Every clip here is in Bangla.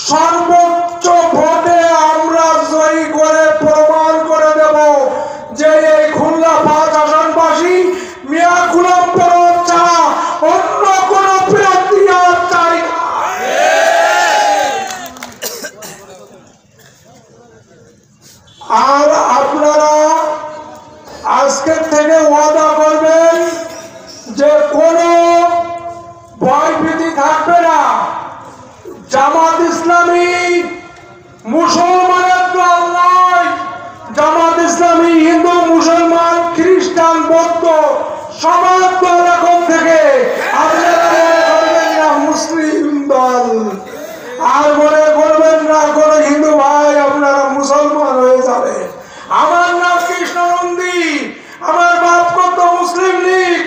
সর্বোচ্চ ভোটে আমরা জয়ী করে প্রমাণ করে দেব যে এই খুলনা ৫ আসনবাসী মিয়া গোলাম পরোয়ার ছাড়া অন্য কোন প্রার্থী আর চাই না। আর আপনারা আজকের থেকে ওয়াদা করবেন যে কোনো ভয়ভীতি থাকবে না। জামাত ইসলামী মুসলমানের দল নয়, জামাত ইসলামী হিন্দু মুসলমান খ্রিস্টান বৌদ্ধ সবার দল। এখন থেকে আপনারা মনে করবেন না মুসলিম দল, আর মনে করবেন না কোন হিন্দু ভাই আপনারা মুসলমান হয়ে যাবে। আমার নাম কৃষ্ণ নন্দী, আমার বাপ করতো মুসলিম লীগ,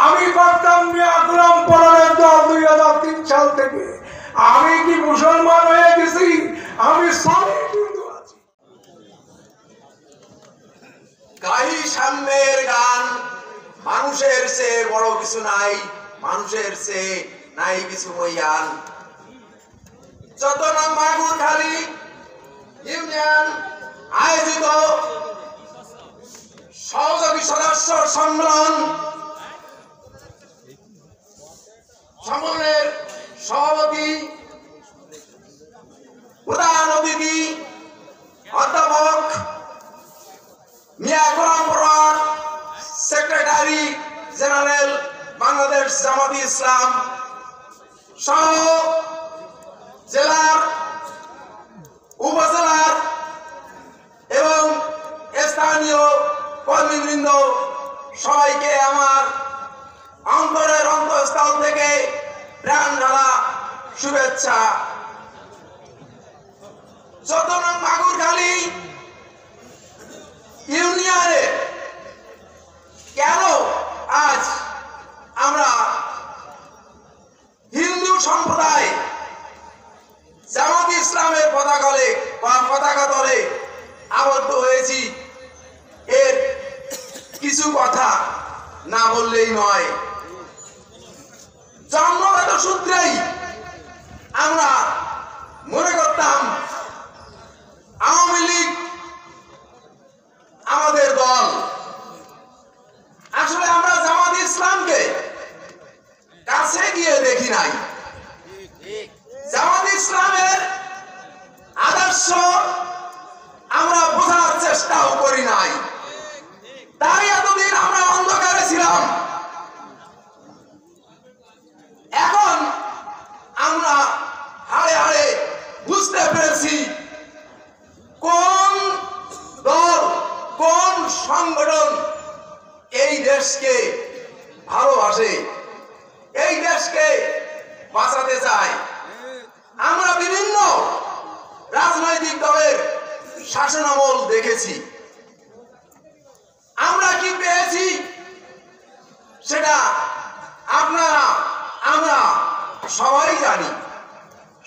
আমি করতাম মিয়া গোলাম পরোয়ারের দল 2003 সাল থেকে। আমি কি মুসলমান হয়ে গেছি? আমি সলিড হিন্দু আছি। গাহি সাম্যের গান, মানুষের চেয়ে বড় কিছু নাই, মানুষের চেয়ে নাই কিছু মহিয়ান। চট্টগ্রাম মাগুরখালী ইউনিয়ন আয়োজিত সহযোগী সদস্য সম্মেলনের সভাপতি প্রধান অতিথি অধ্যাপক মিয়া গোলাম পরোয়ার, সেক্রেটারি জেনারেল বাংলাদেশ জামাতে ইসলাম সহ জেলার, উপজেলার এবং স্থানীয় কর্মীবৃন্দ সবাইকে আমার অন্তরের অন্তঃস্থল থেকে প্রাণ ঢালা শুভেচ্ছা। চট্টগ্রাম মাগুরখালী ইউনিয়নে কেন আজ আমরা হিন্দু সম্প্রদায় জামাত ইসলামের পতাকা তলে আবদ্ধ হয়েছি, এর কিছু কথা না বললেই নয়। জন্মগত সূত্রেই আমরা মনে করতাম আওয়ামী লীগ আমাদের দল। আসলে আমরা জামাত ইসলামকে কাছে গিয়ে দেখি নাই, জামাত ইসলামের আদর্শ আমরা বোঝার চেষ্টাও করি নাই। তাই এতদিন আমরা অন্ধকারে ছিলাম। এখন আমরা হাড়ে হাড়ে বুঝতে পেরেছি কোন দল কোন সংগঠন এই দেশকে ভালোবাসে, এই দেশকে বাঁচাতে চায়। আমরা বিভিন্ন রাজনৈতিক দলের শাসনামল দেখেছি, আমরা কি পেয়েছি সেটা আপনারা আমরা সবাই জানি,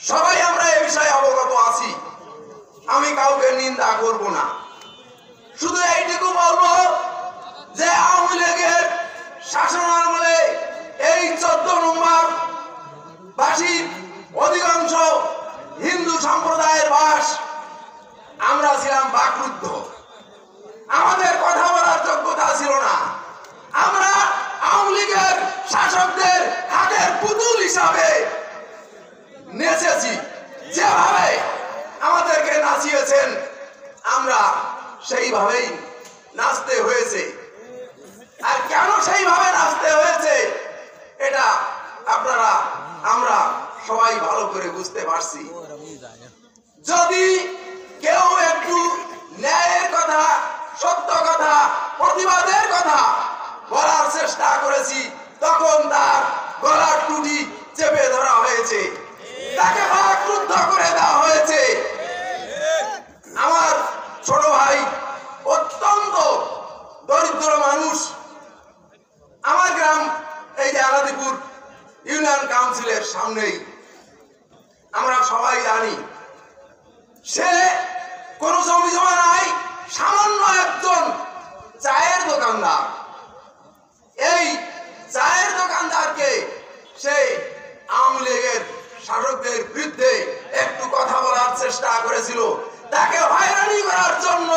সবাই আমরা এ বিষয়ে অবগত আছি। আমি কাউকে নিন্দা করব না, শুধু এইটুকু বলবো যে আওয়ামী লীগের শাসনামলে এই 14 নম্বর বাসীর অধিকাংশ হিন্দু সম্প্রদায়ের বাস, আমরা ছিলাম বাকরুদ্ধ, আমাদের কথা বলার যোগ্যতা ছিল না। আমরা আওয়ামী লীগের শাসকদের হাতের পুতুল হিসাবে নেচেছি, যেভাবে আমাদেরকে নাচিয়েছেন আমরা সেইভাবেই নাচতে হয়েছে। আর কেন সেইভাবে নাচতে হয়েছে এটা আপনারা আমরা সবাই ভালো করে বুঝতে পারছি। যদি কেউ একটু ন্যায়ের কথা, সত্য কথা, প্রতিবাদের কথা বলার চেষ্টা করেছি, তখন তার গলার টুটি চেপে ধরা হয়েছে, তাকে বাকরুদ্ধ করে দেওয়া হয়েছে। আমার ছোট ভাই অত্যন্ত দরিদ্র মানুষ, আমার গ্রাম এই যে আলাদিপুর ইউনিয়ন কাউন্সিলের সামনেই, আমরা সবাই জানি সে কোনো জমি জমা নাই, সামান্য একজন চায়ের দোকানদার। এই চায়ের দোকানদারকে সে আওয়ামী লীগের শাসকদের বিরুদ্ধে করেছিল, তাকে হয়রানি করার জন্য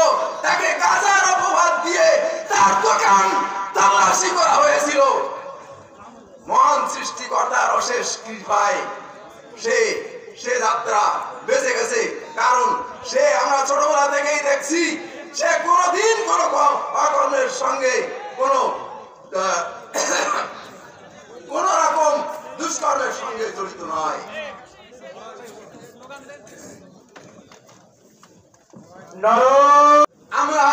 তাকে গাজার অপবাদ দিয়ে তার দোকান তল্লাশি করা হয়েছিল। মহান সৃষ্টিকর্তার অশেষ কৃপায় সে যাত্রা বেঁচে গেছে, কারণ সে আমরা ছোটবেলা থেকেই দেখছি সে কোনোদিন কোনো অকর্মের সঙ্গে কোন রকম দুষ্কর্মের সঙ্গে জড়িত নয়। আমরা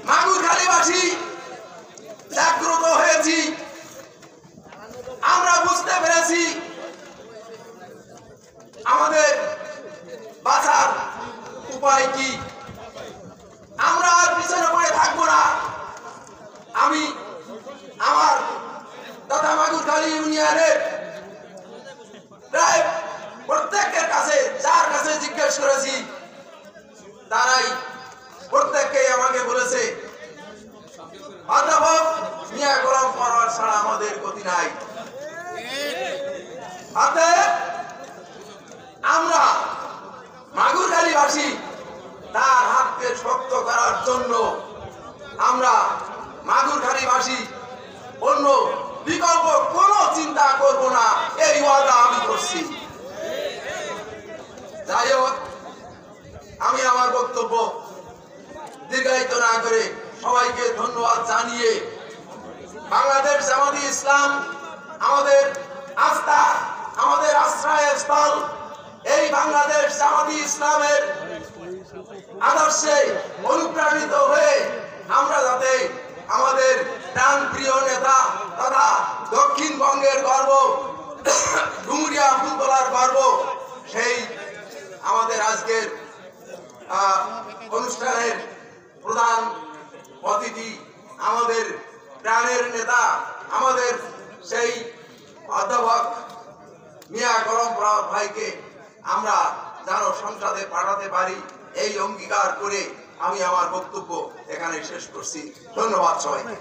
মাগুরখালীবাসী জাগ্রত হয়েছি, আমরা বুঝতে পেরেছি আমাদের বাঁচার উপায় কি। আমরা আর পিছনে পড়ে থাকবো না। আমি আমার তথা মাগুরখালী ইউনিয়নের প্রায় প্রত্যেকের কাছে, যার কাছে জিজ্ঞেস করেছি, তারাই প্রত্যেককেই আমাকে বলেছে অধ্যাপক মিয়া গোলাম পরোয়ার ছাড়া আমাদের গতি নাই। অতএব আমরা মাগুরখালীবাসী তার হাতকে শক্ত করার জন্য আমরা মাগুরখালীবাসী অন্য বিকল্প কোনো চিন্তা করব না, এই ওয়াদা আমি করছি। যাই হোক, আমি আমার বক্তব্য দীর্ঘায়িত না করে সবাইকে ধন্যবাদ জানিয়ে বাংলাদেশ জামাতে ইসলাম আমাদের আস্থা, আমাদের আশ্রয়স্থল, এই বাংলাদেশ জামাতে ইসলামের আদর্শে অনুপ্রাণিত হয়ে আমরা যাতে আমাদের প্রাণ প্রিয় নেতা তথা দক্ষিণবঙ্গের গর্ব, ডুমুরিয়া ফুলতলার গর্ব, সেই আমাদের আজকের অনুষ্ঠানের প্রধান অতিথি, আমাদের প্রাণের নেতা, আমাদের সেই অধ্যাপক মিয়া গোলাম পরোয়ার ভাইকে আমরা যেন সংসদে পাঠাতে পারি, এই অঙ্গীকার করে আমি আমার বক্তব্য এখানে শেষ করছি। ধন্যবাদ সবাইকে।